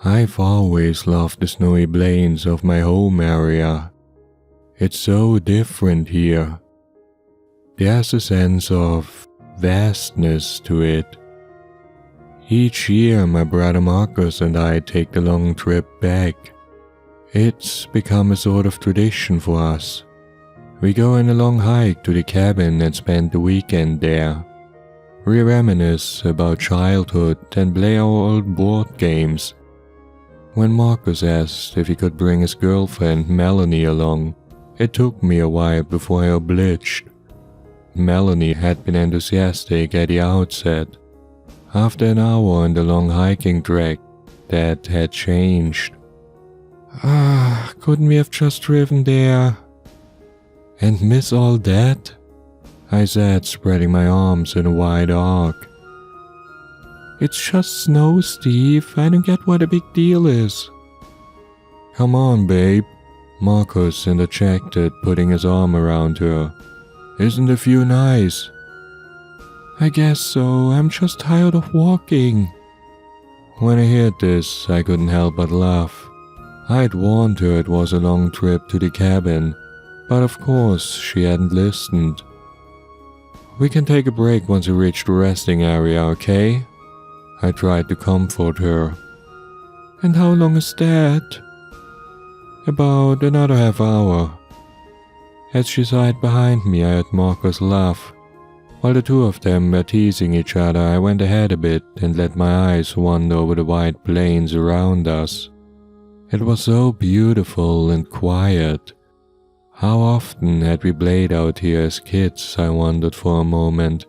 I've always loved the snowy plains of my home area. It's so different here. There's a sense of vastness to it. Each year my brother Marcus and I take the long trip back. It's become a sort of tradition for us. We go on a long hike to the cabin and spend the weekend there. We reminisce about childhood and play our old board games. When Marcus asked if he could bring his girlfriend Melanie along, it took me a while before I obliged. Melanie had been enthusiastic at the outset. After an hour on the long hiking trek, that had changed. Couldn't we have just driven there? And miss all that? I said, spreading my arms in a wide arc. It's just snow, Steve. I don't get what the big deal is. Come on, babe, Marcus interjected, putting his arm around her. Isn't the view nice? I guess so. I'm just tired of walking. When I heard this, I couldn't help but laugh. I'd warned her it was a long trip to the cabin, but of course she hadn't listened. We can take a break once we reach the resting area, okay? I tried to comfort her. And how long is that? About another half hour. As she sighed behind me, I heard Marcus laugh. While the two of them were teasing each other, I went ahead a bit and let my eyes wander over the wide plains around us. It was so beautiful and quiet. How often had we played out here as kids, I wondered for a moment.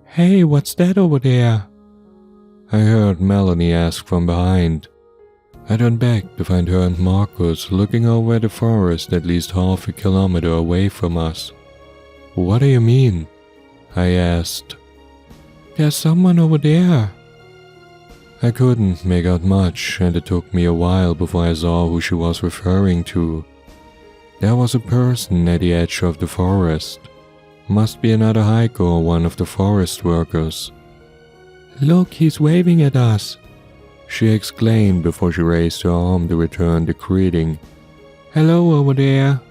Hey, what's that over there? I heard Melanie ask from behind. I turned back to find her and Marcus looking over at the forest at least half a kilometer away from us. What do you mean? I asked. There's someone over there. I couldn't make out much, and it took me a while before I saw who she was referring to. There was a person at the edge of the forest. Must be another hiker or one of the forest workers. Look, he's waving at us, she exclaimed before she raised her arm to return the greeting. Hello over there.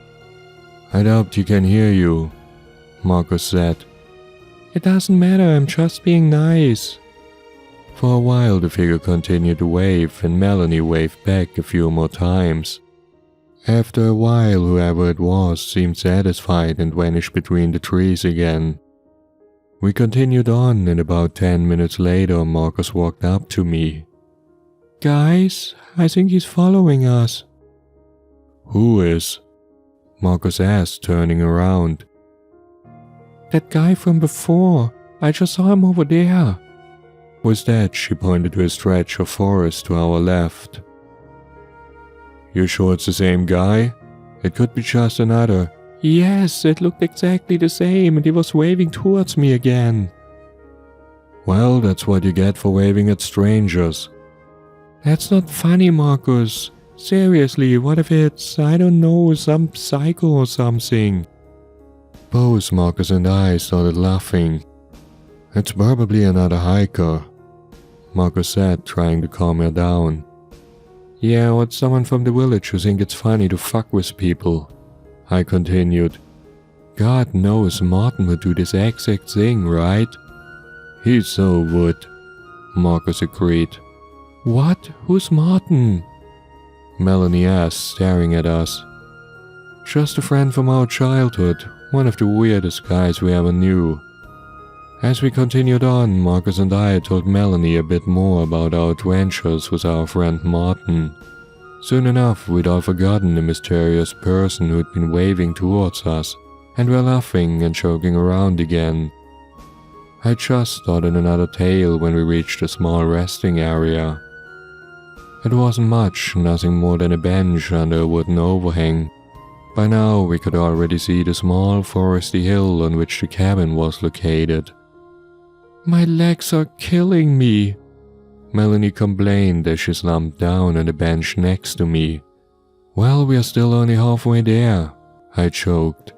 I doubt he can hear you, Marcus said. It doesn't matter, I'm just being nice. For a while the figure continued to wave and Melanie waved back a few more times. After a while whoever it was seemed satisfied and vanished between the trees again. We continued on and about 10 minutes later Marcus walked up to me. Guys, I think he's following us. Who is? Marcus asked, turning around. That guy from before. I just saw him over there. With that, she pointed to a stretch of forest to our left. You sure it's the same guy? It could be just another. Yes, it looked exactly the same and he was waving towards me again. Well, that's what you get for waving at strangers. That's not funny, Marcus. Seriously, what if it's, I don't know, some psycho or something? Both Marcus and I started laughing. It's probably another hiker, Marcus said, trying to calm her down. Yeah, or it's someone from the village who thinks it's funny to fuck with people, I continued. God knows Martin would do this exact thing, right? He so would, Marcus agreed. What? Who's Martin? Melanie asked, staring at us. Just a friend from our childhood, one of the weirdest guys we ever knew. As we continued on, Marcus and I told Melanie a bit more about our adventures with our friend Martin. Soon enough, we'd all forgotten the mysterious person who'd been waving towards us, and were laughing and joking around again. I just started another tale when we reached a small resting area. It wasn't much, nothing more than a bench under a wooden overhang. By now, we could already see the small foresty hill on which the cabin was located. My legs are killing me, Melanie complained as she slumped down on the bench next to me. Well, we are still only halfway there, I choked.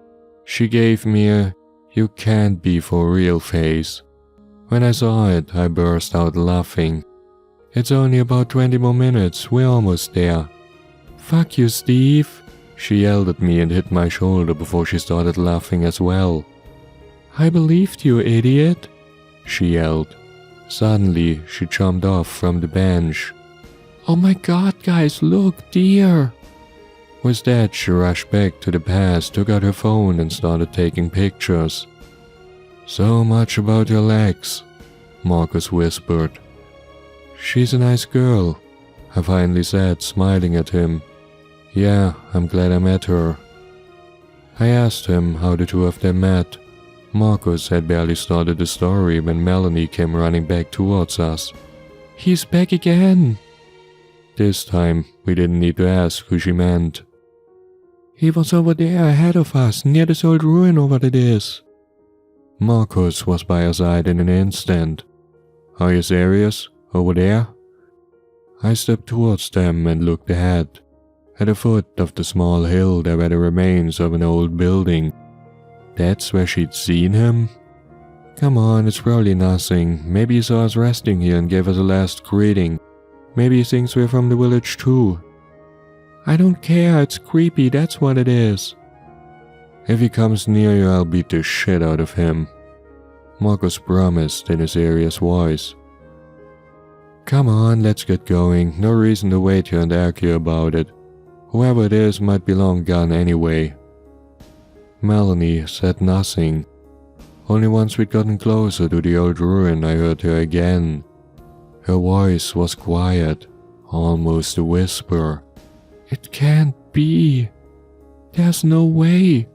She gave me a "you can't be for real" face. When I saw it, I burst out laughing. It's only about 20 more minutes, we're almost there. Fuck you, Steve, she yelled at me and hit my shoulder before she started laughing as well. I believed you, idiot, she yelled. Suddenly, she jumped off from the bench. Oh my god, guys, look, deer! With that, she rushed back to the past, took out her phone and started taking pictures. So much about your legs, Marcus whispered. She's a nice girl, I finally said, smiling at him. Yeah, I'm glad I met her. I asked him how the two of them met. Marcus had barely started the story when Melanie came running back towards us. He's back again! This time, we didn't need to ask who she meant. He was over there ahead of us, near this old ruin over this. Marcus was by her side in an instant. Are you serious? Over there? I stepped towards them and looked ahead. At the foot of the small hill there were the remains of an old building. That's where she'd seen him? Come on, it's probably nothing. Maybe he saw us resting here and gave us a last greeting. Maybe he thinks we're from the village too. I don't care, it's creepy, that's what it is. If he comes near you, I'll beat the shit out of him, Marcus promised in a serious voice. Come on, let's get going. No reason to wait here and argue about it. Whoever it is might be long gone anyway. Melanie said nothing. Only once we'd gotten closer to the old ruin, I heard her again. Her voice was quiet, almost a whisper. It can't be. There's no way.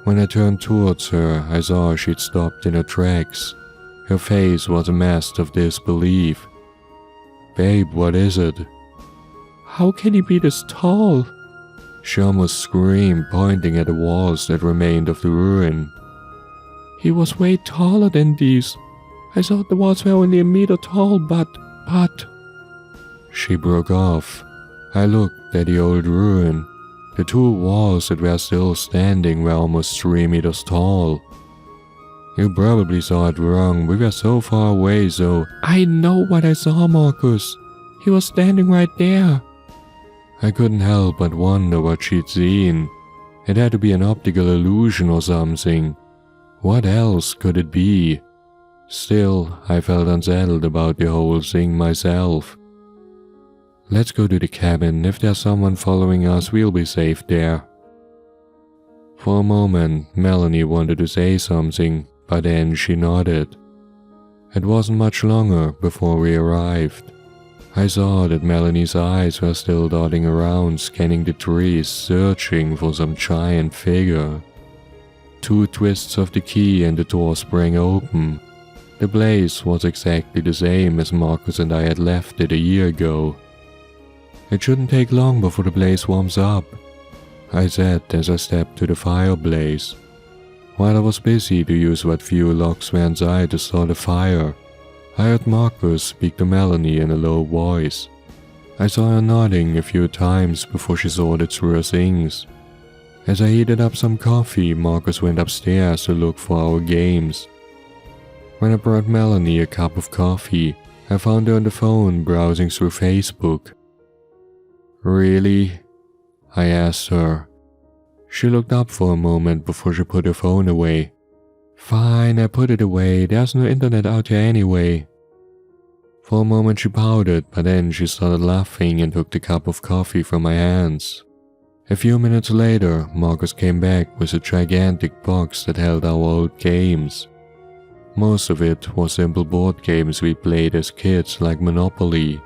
When I turned towards her, I saw she'd stopped in her tracks. Her face was a mask of disbelief. Babe, what is it? How can he be this tall? She almost screamed, pointing at the walls that remained of the ruin. He was way taller than these. I thought the walls were only a meter tall, but... She broke off. I looked at the old ruin. The two walls that were still standing were almost 3 meters tall. You probably saw it wrong, we were so far away, so... I know what I saw, Marcus. He was standing right there. I couldn't help but wonder what she'd seen. It had to be an optical illusion or something. What else could it be? Still, I felt unsettled about the whole thing myself. Let's go to the cabin. If there's someone following us, we'll be safe there. For a moment, Melanie wanted to say something, but then she nodded. It wasn't much longer before we arrived. I saw that Melanie's eyes were still dotting around, scanning the trees, searching for some giant figure. 2 twists of the key and the door sprang open. The place was exactly the same as Marcus and I had left it a year ago. It shouldn't take long before the place warms up, I said as I stepped to the fireplace. While I was busy to use what few logs were inside to start a fire, I heard Marcus speak to Melanie in a low voice. I saw her nodding a few times before she sorted through her things. As I heated up some coffee, Marcus went upstairs to look for our games. When I brought Melanie a cup of coffee, I found her on the phone browsing through Facebook. Really? I asked her. She looked up for a moment before she put her phone away. Fine, I put it away, there's no internet out here anyway. For a moment she pouted, but then she started laughing and took the cup of coffee from my hands. A few minutes later, Marcus came back with a gigantic box that held our old games. Most of it was simple board games we played as kids like Monopoly.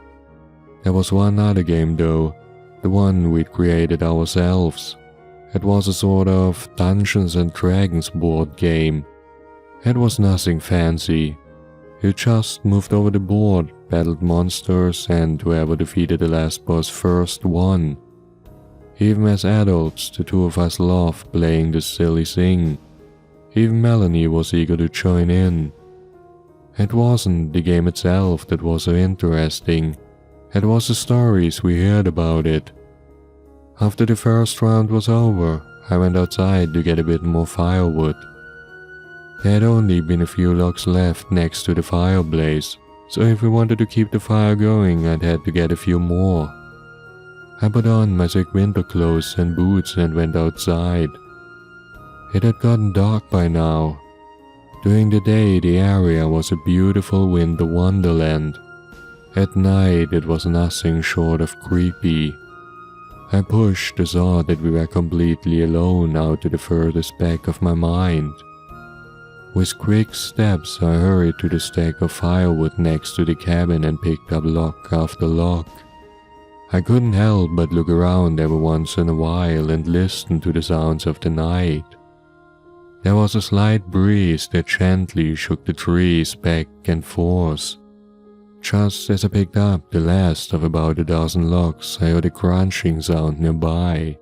There was one other game though, the one we'd created ourselves. It was a sort of Dungeons and Dragons board game. It was nothing fancy. You just moved over the board, battled monsters, and whoever defeated the last boss first won. Even as adults, the two of us loved playing this silly thing. Even Melanie was eager to join in. It wasn't the game itself that was so interesting. It was the stories we heard about it. After the first round was over, I went outside to get a bit more firewood. There had only been a few logs left next to the fireplace, so if we wanted to keep the fire going, I'd had to get a few more. I put on my thick winter clothes and boots and went outside. It had gotten dark by now. During the day, the area was a beautiful winter wonderland. At night, it was nothing short of creepy. I pushed the thought that we were completely alone out to the furthest back of my mind. With quick steps, I hurried to the stack of firewood next to the cabin and picked up lock after lock. I couldn't help but look around every once in a while and listen to the sounds of the night. There was a slight breeze that gently shook the trees back and forth. Just as I picked up the last of about a dozen logs, I heard a crunching sound nearby.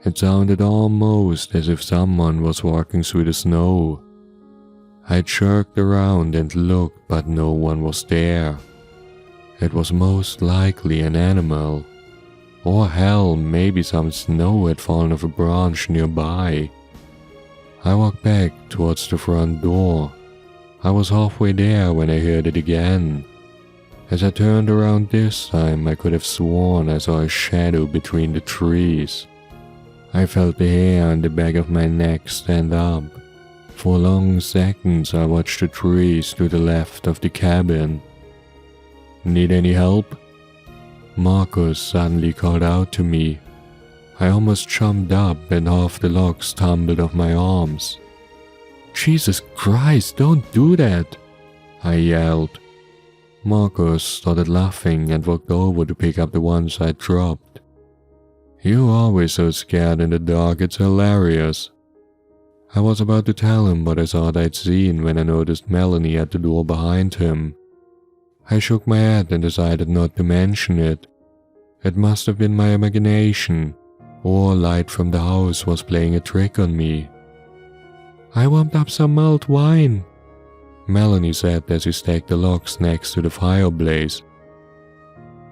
It sounded almost as if someone was walking through the snow. I jerked around and looked, but no one was there. It was most likely an animal. Or hell, maybe some snow had fallen off a branch nearby. I walked back towards the front door. I was halfway there when I heard it again. As I turned around this time, I could have sworn I saw a shadow between the trees. I felt the hair on the back of my neck stand up. For long seconds I watched the trees to the left of the cabin. "Need any help?" Marcus suddenly called out to me. I almost jumped up and half the logs tumbled off my arms. "Jesus Christ, don't do that!" I yelled. Marcus started laughing and walked over to pick up the ones I dropped. "You're always so scared in the dark, it's hilarious." I was about to tell him what I thought I'd seen when I noticed Melanie at the door behind him. I shook my head and decided not to mention it. It must have been my imagination, or light from the house was playing a trick on me. "I warmed up some mulled wine," Melanie said as she stacked the logs next to the fireplace.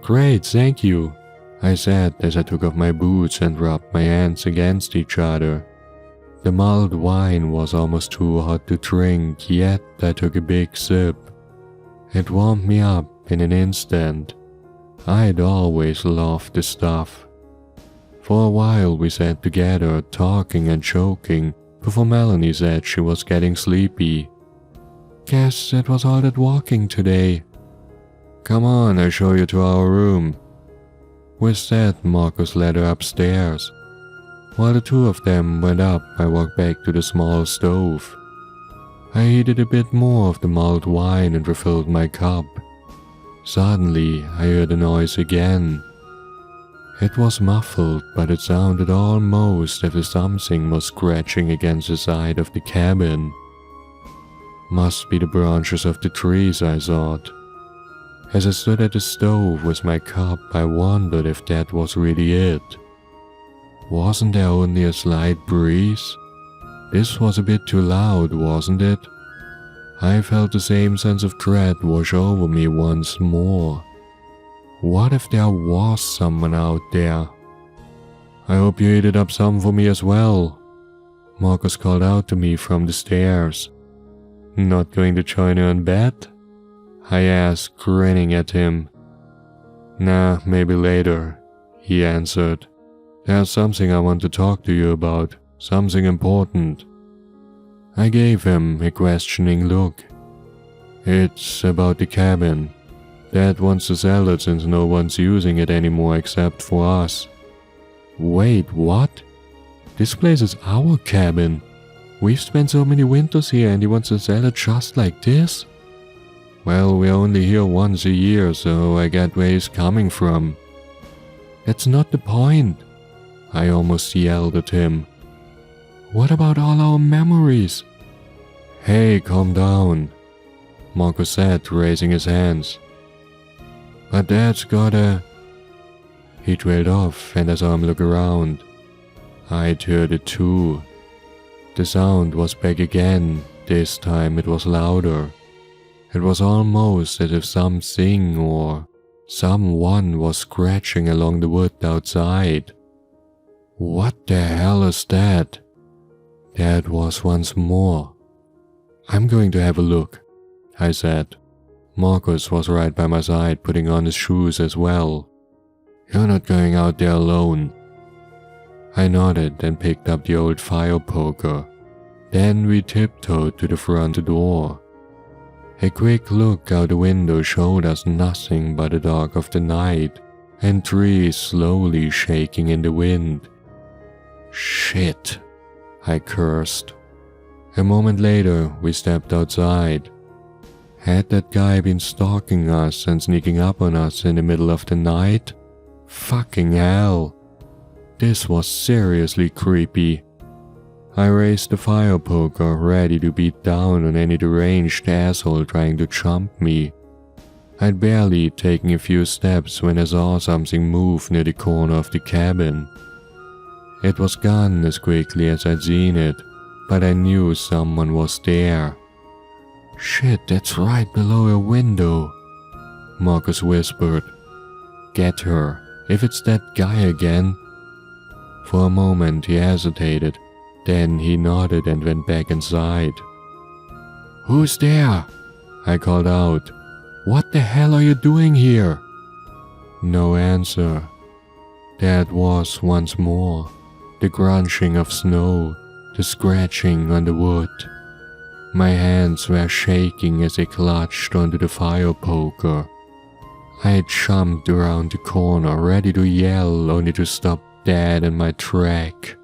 "Great, thank you," I said as I took off my boots and rubbed my hands against each other. The mulled wine was almost too hot to drink, yet I took a big sip. It warmed me up in an instant. I'd always loved the stuff. For a while we sat together, talking and joking, before Melanie said she was getting sleepy. "Guess it was all that walking today." "Come on, I'll show you to our room." With that, Marcus led her upstairs. While the two of them went up, I walked back to the small stove. I heated a bit more of the mulled wine and refilled my cup. Suddenly, I heard a noise again. It was muffled, but it sounded almost as if something was scratching against the side of the cabin. Must be the branches of the trees, I thought. As I stood at the stove with my cup, I wondered if that was really it. Wasn't there only a slight breeze? This was a bit too loud, wasn't it? I felt the same sense of dread wash over me once more. What if there was someone out there? "I hope you heated up some for me as well," Marcus called out to me from the stairs. "Not going to join you in bed?" I asked, grinning at him. "Nah, maybe later," he answered. "There's something I want to talk to you about, something important." I gave him a questioning look. "It's about the cabin. Dad wants to sell it since no one's using it anymore except for us." "Wait, what? This place is our cabin. We've spent so many winters here and he wants to sell it just like this?" "Well, we're only here once a year, so I get where he's coming from." "That's not the point," I almost yelled at him. "What about all our memories?" "Hey, calm down," Marcus said, raising his hands. "But Dad's gotta..." He trailed off and I saw him look around. I'd heard it too. The sound was back again. This time it was louder. It was almost as if something or someone was scratching along the wood outside. What the hell is that? That was once more. "I'm going to have a look," I said. Marcus was right by my side, putting on his shoes as well. "You're not going out there alone." I nodded and picked up the old fire poker. Then we tiptoed to the front door. A quick look out the window showed us nothing but the dark of the night and trees slowly shaking in the wind. "Shit," I cursed. A moment later, we stepped outside. Had that guy been stalking us and sneaking up on us in the middle of the night? Fucking hell. This was seriously creepy. I raised the fire poker, ready to beat down on any deranged asshole trying to jump me. I'd barely taken a few steps when I saw something move near the corner of the cabin. It was gone as quickly as I'd seen it, but I knew someone was there. "Shit, that's right below a window," Marcus whispered. "Get her, if it's that guy again." For a moment he hesitated, then he nodded and went back inside. "Who's there?" I called out. "What the hell are you doing here?" No answer. That was once more the crunching of snow, the scratching on the wood. My hands were shaking as I clutched onto the fire poker. I had jumped around the corner, ready to yell, only to stop dead in my track.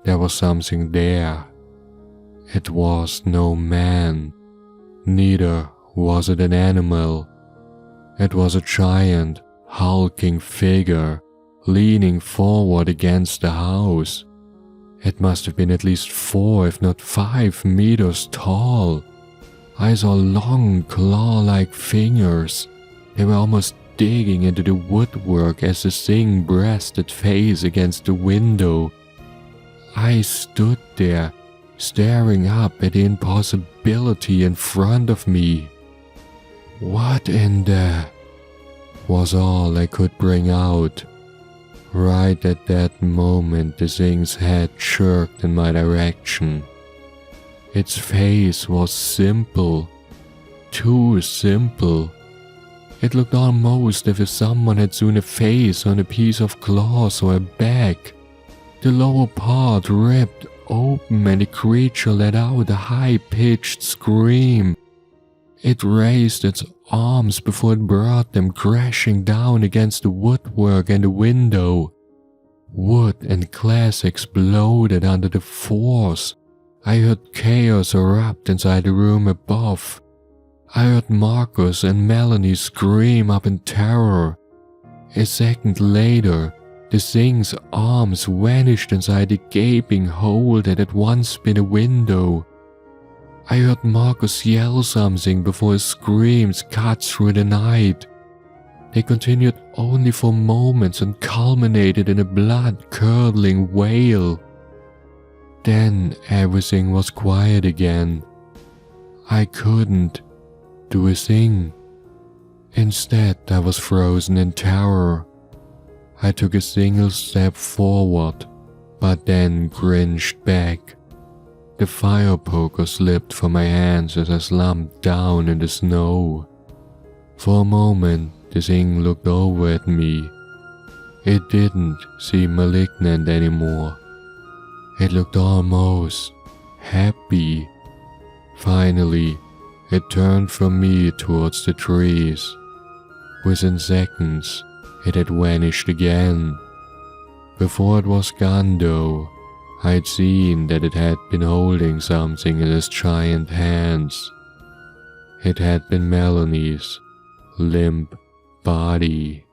There was something there. It was no man. Neither was it an animal. It was a giant, hulking figure, leaning forward against the house. It must have been at least 4, if not 5 meters tall. I saw long, claw-like fingers. They were almost digging into the woodwork as the thing breasted face against the window. I stood there, staring up at the impossibility in front of me. "What in the..." was all I could bring out. Right at that moment, the thing's head jerked in my direction. Its face was simple. Too simple. It looked almost as if someone had sewn a face on a piece of cloth or a back. The lower part ripped open and the creature let out a high-pitched scream. It raised its arms before it brought them crashing down against the woodwork and the window. Wood and glass exploded under the force. I heard chaos erupt inside the room above. I heard Marcus and Melanie scream up in terror. A second later, the thing's arms vanished inside the gaping hole that had once been a window. I heard Marcus yell something before his screams cut through the night. They continued only for moments and culminated in a blood-curdling wail. Then everything was quiet again. I couldn't do a thing. Instead, I was frozen in terror. I took a single step forward, but then cringed back. The fire poker slipped from my hands as I slumped down in the snow. For a moment, the thing looked over at me. It didn't seem malignant anymore. It looked almost happy. Finally, it turned from me towards the trees. Within seconds, it had vanished again. Before it was gone though, I'd seen that it had been holding something in its giant hands. It had been Melanie's limp body.